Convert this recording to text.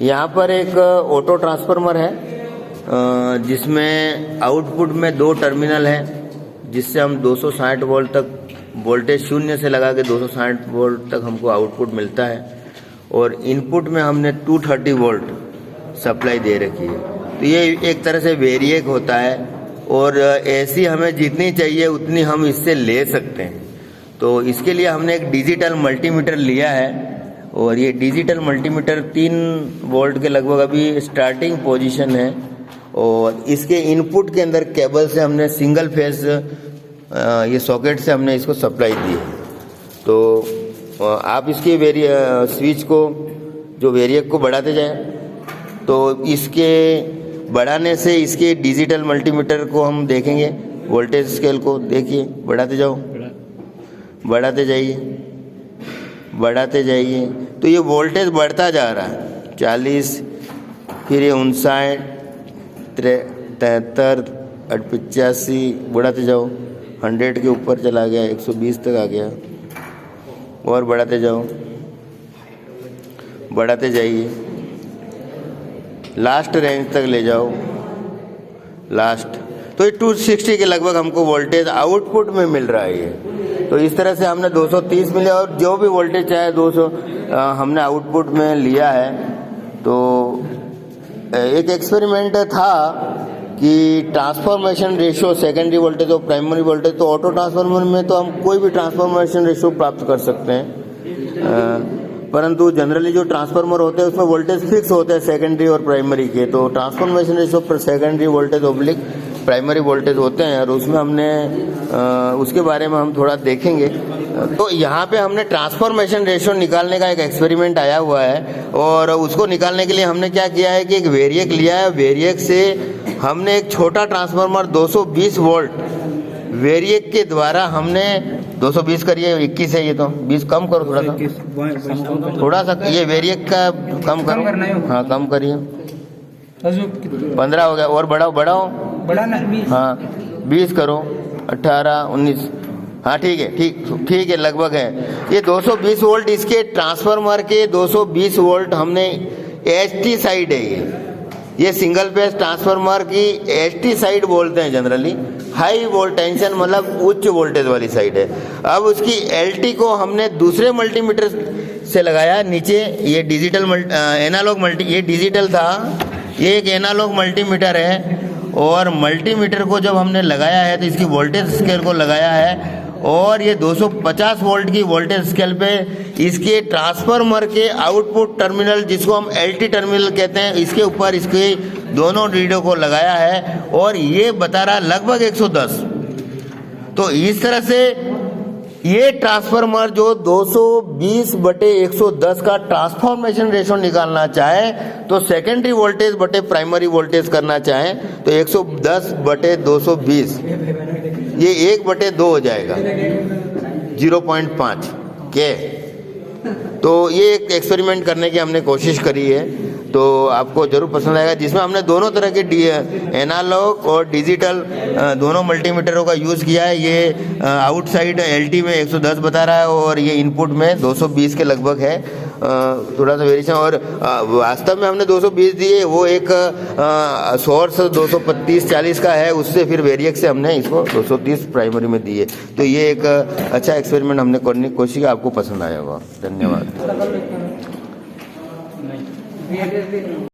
यहाँ पर एक ऑटो ट्रांसफार्मर है जिसमें आउटपुट में 2 टर्मिनल है, जिससे हम 260 वोल्ट तक वोल्टेज शून्य से लगा के 260 वोल्ट तक हमको आउटपुट मिलता है। और इनपुट में हमने 230 वोल्ट सप्लाई दे रखी है। तो ये एक तरह से वेरिएक होता है और ऐसी हमें जितनी चाहिए उतनी हम इससे ले सकते हैं। तो इसके लिए हमने एक डिजिटल मल्टीमीटर लिया है और ये डिजिटल मल्टीमीटर 3 वोल्ट के लगभग अभी स्टार्टिंग पोजीशन है। और इसके इनपुट के अंदर केबल से हमने सिंगल फेज ये सॉकेट से हमने इसको सप्लाई दी है। तो आप इसके स्विच को जो वेरिएक को बढ़ाते जाएं तो इसके बढ़ाने से इसके डिजिटल मल्टीमीटर को हम देखेंगे, वोल्टेज स्केल को देखिए, बढ़ाते जाओ, बढ़ाते जाइए, बढ़ाते जाइए। तो ये वोल्टेज बढ़ता जा रहा है, 40, फिर ये 59, 73, 85, बढ़ाते जाओ, 100 के ऊपर चला गया, 120 तक आ गया, और बढ़ाते जाओ, बढ़ाते जाइए, लास्ट रेंज तक ले जाओ, लास्ट। तो ये 260 के लगभग हमको वोल्टेज आउटपुट में मिल रहा है ये। तो इस तरह से हमने 230 मिले और जो भी वोल्टेज चाहे 200 हमने आउटपुट में लिया है। तो एक एक्सपेरिमेंट था कि ट्रांसफॉर्मेशन रेशियो सेकेंडरी वोल्टेज और प्राइमरी वोल्टेज, तो ऑटो ट्रांसफार्मर में तो हम कोई भी ट्रांसफॉर्मेशन रेशियो प्राप्त कर सकते हैं, परंतु जनरली जो ट्रांसफार्मर होते हैं उसमें वोल्टेज फिक्स होते हैं सेकेंडरी और प्राइमरी के। तो ट्रांसफॉर्मेशन रेशियो पर secondary voltage oblique primary voltage होते हैं और उसमें हमने उसके बारे में हम थोड़ा देखेंगे। तो यहाँ पे हमने ट्रांसफॉर्मेशन रेशियो निकालने का एक एक्सपेरिमेंट आया हुआ है और उसको निकालने के लिए हमने क्या किया है कि एक वेरिएक लिया है। वेरिएक से हमने एक छोटा ट्रांसफार्मर 220 वोल्ट वेरिएक के द्वारा हमने 220 करिए, 21 है ये, तो 20 कम करो थोड़ा सा, थोड़ा सा ये वेरिएक का कम करो, हाँ कम करिए, 15 हो गया, और बढ़ाओ बढ़ाओ, हाँ 20 करो, 18, 19, हाँ ठीक है, ठीक है, लगभग है ये 220 वोल्ट। इसके ट्रांसफार्मर के 220 वोल्ट हमने एचटी साइड है ये सिंगल फेज ट्रांसफार्मर की एचटी साइड बोलते हैं जनरली, हाई वोल्ट टेंशन मतलब उच्च वोल्टेज वाली साइड है। अब उसकी एलटी को हमने दूसरे मल्टीमीटर से लगाया नीचे, ये डिजिटल एनालॉग मल्टी, ये डिजिटल था, ये एक एनालॉग मल्टीमीटर है। और मल्टीमीटर को जब हमने लगाया है तो इसकी वोल्टेज स्केल को लगाया है और ये 250 वोल्ट की वोल्टेज स्केल पे इसके ट्रांसफार्मर के आउटपुट टर्मिनल, जिसको हम एलटी टर्मिनल कहते हैं, इसके ऊपर इसके दोनों रीडों को लगाया है और ये बता रहा लगभग 110। तो इस तरह से ये ट्रांसफार्मर जो 220/110 का ट्रांसफॉर्मेशन रेशो निकालना चाहे तो सेकेंडरी वोल्टेज बटे प्राइमरी वोल्टेज करना चाहे तो 110/220, ये 1/2 हो जाएगा, 0.5 के। तो ये एक एक्सपेरिमेंट करने की हमने कोशिश करी है, तो आपको जरूर पसंद आएगा, जिसमें हमने दोनों तरह के एनालॉग और डिजिटल दोनों मल्टीमीटरों का यूज़ किया है। ये आउटसाइड एलटी में 110 बता रहा है और ये इनपुट में 220 के लगभग है, थोड़ा सा वेरिएशन। और वास्तव में हमने 220 दिए, वो एक सोर्स 235-40 का है, उससे फिर वेरिएक से हमने इसको 230 प्राइमरी में दिए। तो ये एक अच्छा एक्सपेरिमेंट हमने करने की कोशिश की, आपको पसंद आया होगा। धन्यवाद।